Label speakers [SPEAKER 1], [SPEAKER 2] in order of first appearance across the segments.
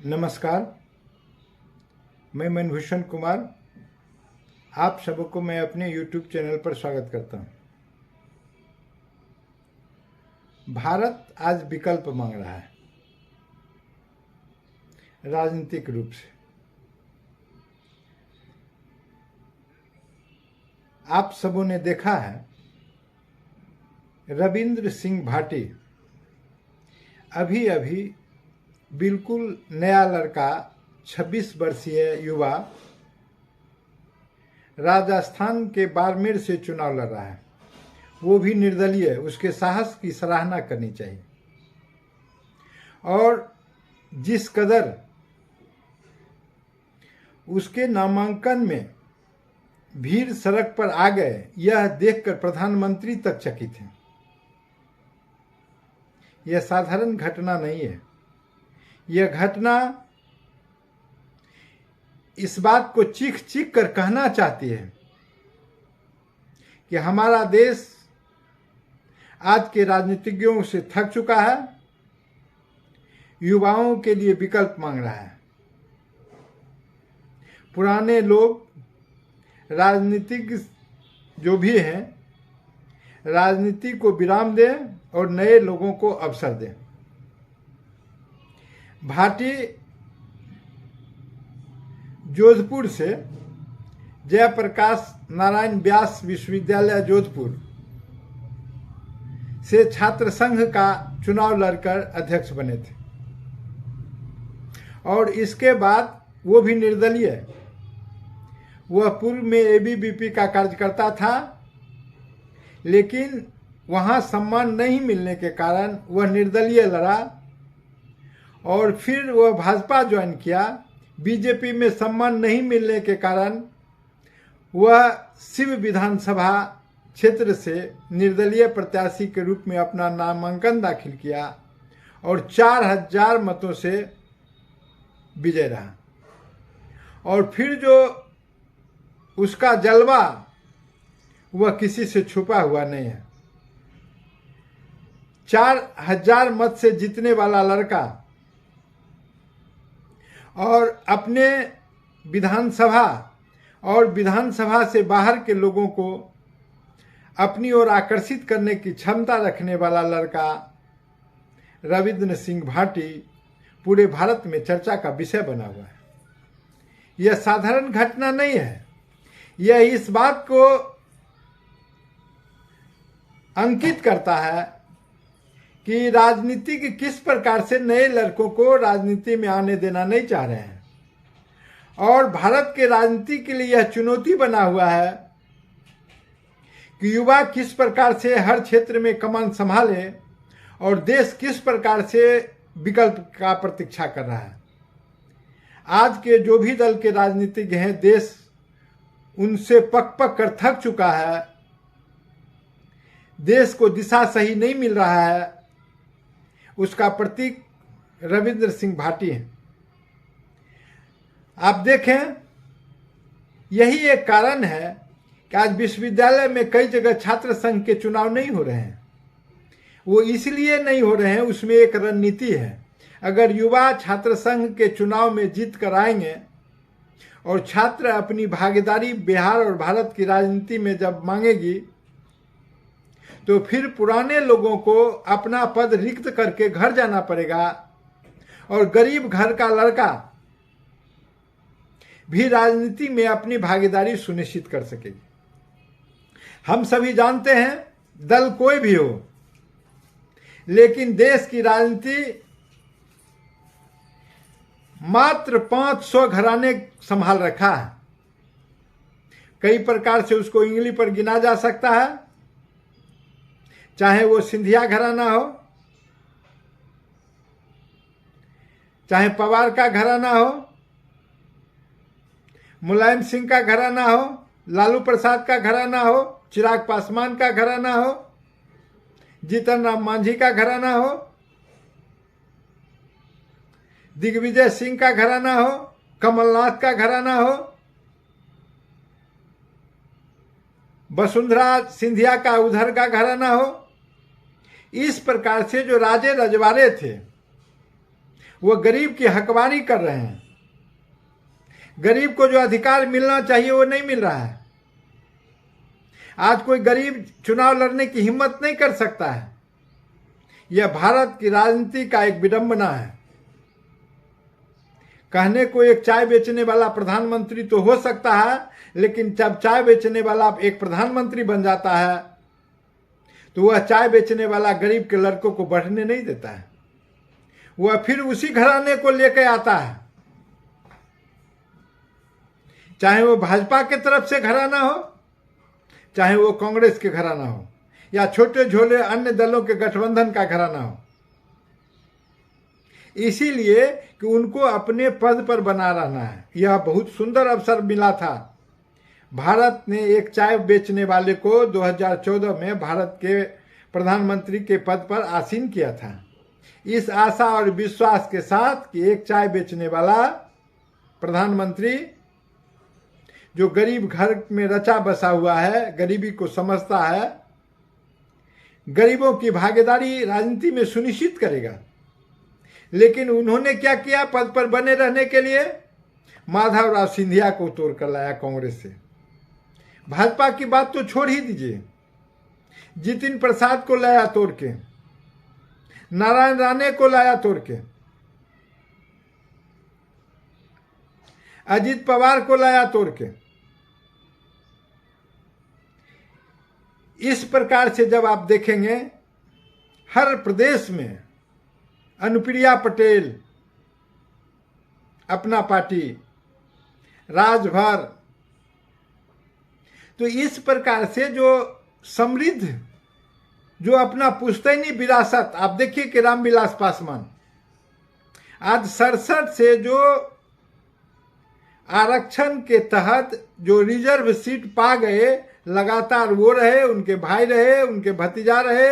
[SPEAKER 1] नमस्कार, मैं मनभूषण कुमार। आप सबको मैं अपने YouTube चैनल पर स्वागत करता हूं। भारत आज विकल्प मांग रहा है राजनीतिक रूप से। आप सबों ने देखा है रविंद्र सिंह भाटी अभी अभी बिल्कुल नया लड़का 26 वर्षीय युवा राजस्थान के बाड़मेर से चुनाव लड़ रहा है, वो भी निर्दलीय। उसके साहस की सराहना करनी चाहिए। और जिस कदर उसके नामांकन में भीड़ सड़क पर आ गए, यह देखकर प्रधानमंत्री तक चकित हैं। यह साधारण घटना नहीं है। यह घटना इस बात को चीख चीख कर कहना चाहती है कि हमारा देश आज के राजनीतिज्ञों से थक चुका है, युवाओं के लिए विकल्प मांग रहा है। पुराने लोग राजनीतिक जो भी हैं, राजनीति को विराम दें और नए लोगों को अवसर दें। भाटी जोधपुर से जयप्रकाश नारायण व्यास विश्वविद्यालय जोधपुर से छात्र संघ का चुनाव लड़कर अध्यक्ष बने थे और इसके बाद वो भी निर्दलीय। वह पूर्व में एबीवीपी का कार्यकर्ता था, लेकिन वहां सम्मान नहीं मिलने के कारण वह निर्दलीय लड़ा और फिर वह भाजपा ज्वाइन किया। बीजेपी में सम्मान नहीं मिलने के कारण वह शिव विधानसभा क्षेत्र से निर्दलीय प्रत्याशी के रूप में अपना नामांकन दाखिल किया और 4000 मतों से विजय रहा। और फिर जो उसका जलवा, वह किसी से छुपा हुआ नहीं है। 4000 मत से जीतने वाला लड़का और अपने विधानसभा और विधानसभा से बाहर के लोगों को अपनी ओर आकर्षित करने की क्षमता रखने वाला लड़का रविंद्र सिंह भाटी पूरे भारत में चर्चा का विषय बना हुआ है। यह साधारण घटना नहीं है। यह इस बात को अंकित करता है कि राजनीति की किस प्रकार से नए लड़कों को राजनीति में आने देना नहीं चाह रहे हैं। और भारत के राजनीति के लिए यह चुनौती बना हुआ है कि युवा किस प्रकार से हर क्षेत्र में कमान संभाले और देश किस प्रकार से विकल्प का प्रतीक्षा कर रहा है। आज के जो भी दल के राजनीतिज्ञ हैं, देश उनसे पक पक कर थक चुका है। देश को दिशा सही नहीं मिल रहा है। उसका प्रतीक रविंद्र सिंह भाटी है। आप देखें, यही एक कारण है कि आज विश्वविद्यालय में कई जगह छात्र संघ के चुनाव नहीं हो रहे हैं। वो इसलिए नहीं हो रहे हैं, उसमें एक रणनीति है। अगर युवा छात्र संघ के चुनाव में जीत कर आएंगे और छात्र अपनी भागीदारी बिहार और भारत की राजनीति में जब मांगेगी, तो फिर पुराने लोगों को अपना पद रिक्त करके घर जाना पड़ेगा और गरीब घर का लड़का भी राजनीति में अपनी भागीदारी सुनिश्चित कर सकेगी। हम सभी जानते हैं, दल कोई भी हो, लेकिन देश की राजनीति मात्र 500 घराने संभाल रखा है। कई प्रकार से उसको इंगली पर गिना जा सकता है, चाहे वो सिंधिया घराना हो, चाहे पवार का घराना हो, मुलायम सिंह का घराना हो, लालू प्रसाद का घराना हो, चिराग पासवान का घराना हो, जीतन राम मांझी का घराना हो, दिग्विजय सिंह का घराना हो, कमलनाथ का घराना हो, वसुंधरा सिंधिया का उधर का घराना हो। इस प्रकार से जो राजे रजवाड़े थे वो गरीब की हकवारी कर रहे हैं। गरीब को जो अधिकार मिलना चाहिए वो नहीं मिल रहा है। आज कोई गरीब चुनाव लड़ने की हिम्मत नहीं कर सकता है। यह भारत की राजनीति का एक विडंबना है। कहने को एक चाय बेचने वाला प्रधानमंत्री तो हो सकता है, लेकिन जब चाय बेचने वाला एक प्रधानमंत्री बन जाता है तो वह चाय बेचने वाला गरीब के लड़कों को बढ़ने नहीं देता है। वह फिर उसी घराने को लेकर आता है, चाहे वो भाजपा के तरफ से घराना हो, चाहे वो कांग्रेस के घराना हो, या छोटे झोले अन्य दलों के गठबंधन का घराना हो। इसीलिए कि उनको अपने पद पर बना रहना है। यह बहुत सुंदर अवसर मिला था। भारत ने एक चाय बेचने वाले को 2014 में भारत के प्रधानमंत्री के पद पर आसीन किया था, इस आशा और विश्वास के साथ कि एक चाय बेचने वाला प्रधानमंत्री जो गरीब घर में रचा बसा हुआ है, गरीबी को समझता है, गरीबों की भागीदारी राजनीति में सुनिश्चित करेगा। लेकिन उन्होंने क्या किया? पद पर बने रहने के लिए माधवराव सिंधिया को तोड़ कर लाया कांग्रेस से। भाजपा की बात तो छोड़ ही दीजिए, जितिन प्रसाद को लाया तोड़ के, नारायण राणे को लाया तोड़ के, अजित पवार को लाया तोड़ के। इस प्रकार से जब आप देखेंगे हर प्रदेश में अनुप्रिया पटेल अपना पार्टी, राजभर, तो इस प्रकार से जो समृद्ध, जो अपना पुश्तैनी विरासत, आप देखिए कि रामविलास पासवान आज 67 से जो आरक्षण के तहत जो रिजर्व सीट पा गए, लगातार वो रहे, उनके भाई रहे, उनके भतीजा रहे,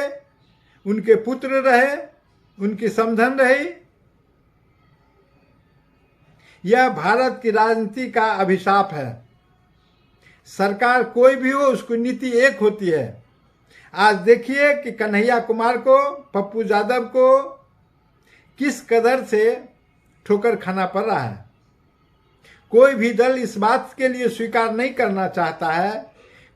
[SPEAKER 1] उनके पुत्र रहे, उनकी समधन रही। यह भारत की राजनीति का अभिशाप है। सरकार कोई भी हो, उसकी नीति एक होती है। आज देखिए कि कन्हैया कुमार को, पप्पू यादव को किस कदर से ठोकर खाना पड़ रहा है। कोई भी दल इस बात के लिए स्वीकार नहीं करना चाहता है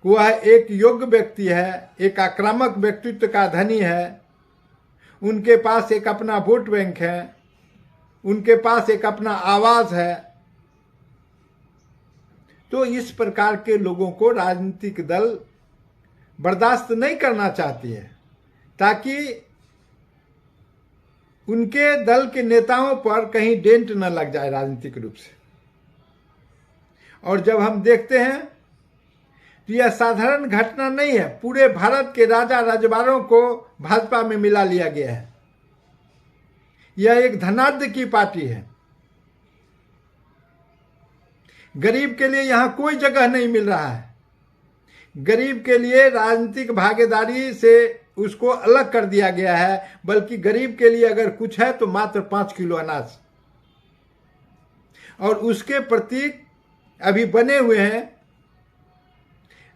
[SPEAKER 1] कि वह एक योग्य व्यक्ति है, एक आक्रामक व्यक्तित्व का धनी है, उनके पास एक अपना वोट बैंक है, उनके पास एक अपना आवाज है। तो इस प्रकार के लोगों को राजनीतिक दल बर्दाश्त नहीं करना चाहती है, ताकि उनके दल के नेताओं पर कहीं डेंट न लग जाए राजनीतिक रूप से। और जब हम देखते हैं तो यह साधारण घटना नहीं है। पूरे भारत के राजा रजवाड़ों को भाजपा में मिला लिया गया है। यह एक धनाढ्य की पार्टी है। गरीब के लिए यहां कोई जगह नहीं मिल रहा है। गरीब के लिए राजनीतिक भागीदारी से उसको अलग कर दिया गया है, बल्कि गरीब के लिए अगर कुछ है तो मात्र 5 किलो अनाज। और उसके प्रतीक अभी बने हुए हैं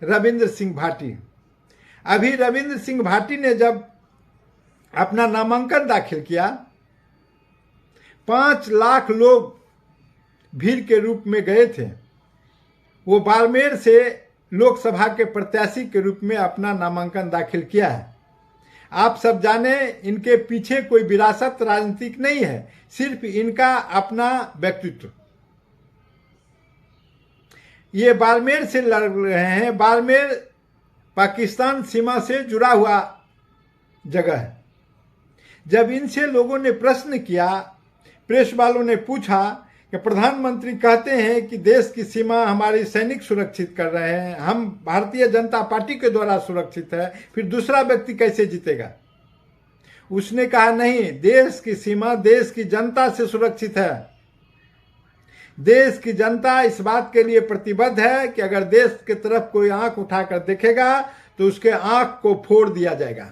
[SPEAKER 1] रविंद्र सिंह भाटी। अभी रविंद्र सिंह भाटी ने जब अपना नामांकन दाखिल किया, 5 लाख लोग भीड़ के रूप में गए थे। वो बाड़मेर से लोकसभा के प्रत्याशी के रूप में अपना नामांकन दाखिल किया है। आप सब जाने, इनके पीछे कोई विरासत राजनीतिक नहीं है, सिर्फ इनका अपना व्यक्तित्व। ये बाड़मेर से लड़ रहे हैं। बाड़मेर पाकिस्तान सीमा से जुड़ा हुआ जगह है। जब इनसे लोगों ने प्रश्न किया, प्रेस वालों ने पूछा कि प्रधानमंत्री कहते हैं कि देश की सीमा हमारे सैनिक सुरक्षित कर रहे हैं, हम भारतीय जनता पार्टी के द्वारा सुरक्षित है, फिर दूसरा व्यक्ति कैसे जीतेगा? उसने कहा नहीं, देश की सीमा देश की जनता से सुरक्षित है। देश की जनता इस बात के लिए प्रतिबद्ध है कि अगर देश की तरफ कोई आंख उठाकर देखेगा तो उसके आंख को फोड़ दिया जाएगा।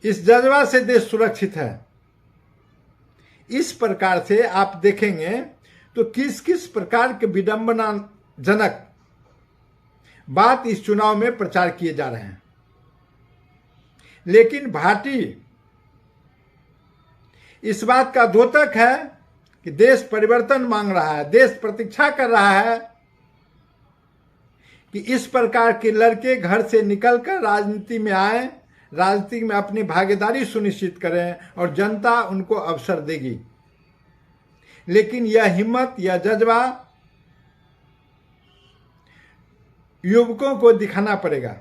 [SPEAKER 1] इस जज्बा से देश सुरक्षित है। इस प्रकार से आप देखेंगे तो किस किस प्रकार के विडंबनाजनक बात इस चुनाव में प्रचार किए जा रहे हैं। लेकिन भाटी इस बात का द्योतक है कि देश परिवर्तन मांग रहा है, देश प्रतीक्षा कर रहा है कि इस प्रकार के लड़के घर से निकलकर राजनीति में आए, राजनीति में अपनी भागीदारी सुनिश्चित करें और जनता उनको अवसर देगी। लेकिन यह हिम्मत, यह जज्बा युवकों को दिखाना पड़ेगा।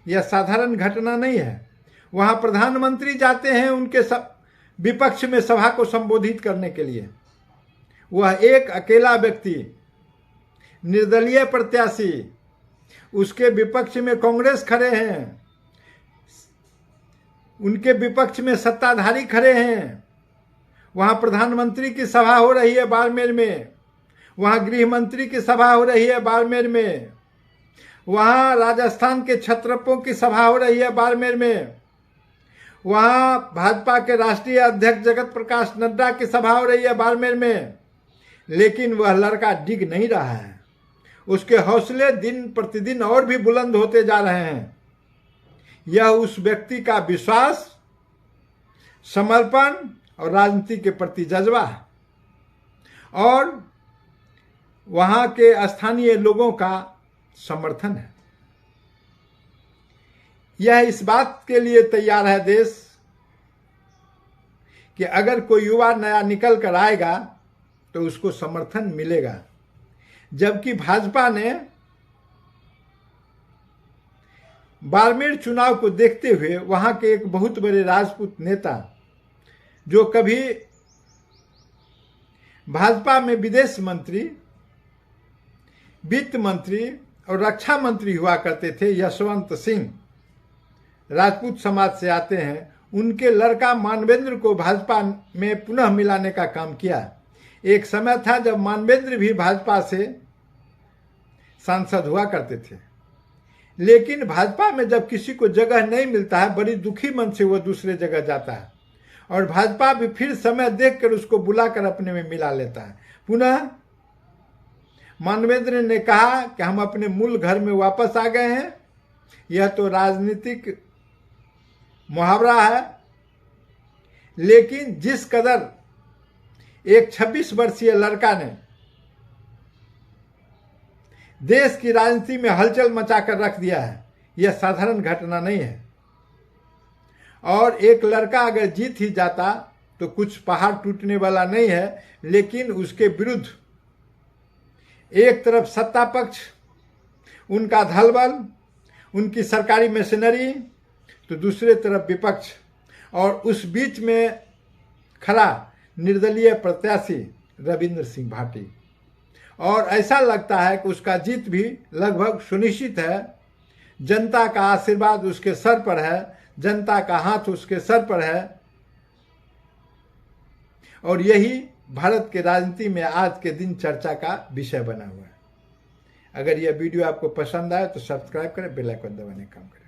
[SPEAKER 1] यह साधारण घटना नहीं है। वहां प्रधानमंत्री जाते हैं उनके विपक्ष में सभा को संबोधित करने के लिए। वह एक अकेला व्यक्ति, निर्दलीय प्रत्याशी, उसके विपक्ष में कांग्रेस खड़े हैं, उनके विपक्ष में सत्ताधारी खड़े हैं। वहां प्रधानमंत्री की सभा हो रही है बाड़मेर में, वहां गृह मंत्री की सभा हो रही है बाड़मेर में, वहां राजस्थान के क्षत्रपों की सभा हो रही है बाड़मेर में, वहां भाजपा के राष्ट्रीय अध्यक्ष जगत प्रकाश नड्डा की सभा हो रही है बाड़मेर में। लेकिन वह लड़का डिग नहीं रहा है, उसके हौसले दिन प्रतिदिन और भी बुलंद होते जा रहे हैं। यह उस व्यक्ति का विश्वास, समर्पण और राजनीति के प्रति जज्बा और वहां के स्थानीय लोगों का समर्थन है। यह इस बात के लिए तैयार है देश कि अगर कोई युवा नया निकल कर आएगा तो उसको समर्थन मिलेगा। जबकि भाजपा ने बाड़मेर चुनाव को देखते हुए वहां के एक बहुत बड़े राजपूत नेता, जो कभी भाजपा में विदेश मंत्री, वित्त मंत्री और रक्षा मंत्री हुआ करते थे, यशवंत सिंह, राजपूत समाज से आते हैं, उनके लड़का मानवेंद्र को भाजपा में पुनः मिलाने का काम किया। एक समय था जब मानवेंद्र भी भाजपा से सांसद हुआ करते थे, लेकिन भाजपा में जब किसी को जगह नहीं मिलता है, बड़ी दुखी मन से वो दूसरे जगह जाता है और भाजपा भी फिर समय देखकर उसको बुलाकर अपने में मिला लेता है। पुनः मानवेंद्र ने कहा कि हम अपने मूल घर में वापस आ गए हैं। यह तो राजनीतिक मुहावरा है, लेकिन जिस कदर एक 26 वर्षीय लड़का ने देश की राजनीति में हलचल मचाकर रख दिया है, यह साधारण घटना नहीं है। और एक लड़का अगर जीत ही जाता तो कुछ पहाड़ टूटने वाला नहीं है, लेकिन उसके विरुद्ध एक तरफ सत्ता पक्ष, उनका धलबल, उनकी सरकारी मशीनरी, तो दूसरे तरफ विपक्ष, और उस बीच में खड़ा निर्दलीय प्रत्याशी रविंद्र सिंह भाटी। और ऐसा लगता है कि उसका जीत भी लगभग सुनिश्चित है। जनता का आशीर्वाद उसके सर पर है, जनता का हाथ उसके सर पर है, और यही भारत के राजनीति में आज के दिन चर्चा का विषय बना हुआ है। अगर यह वीडियो आपको पसंद आए तो सब्सक्राइब करें, बेल आइकन दबाने का काम करें।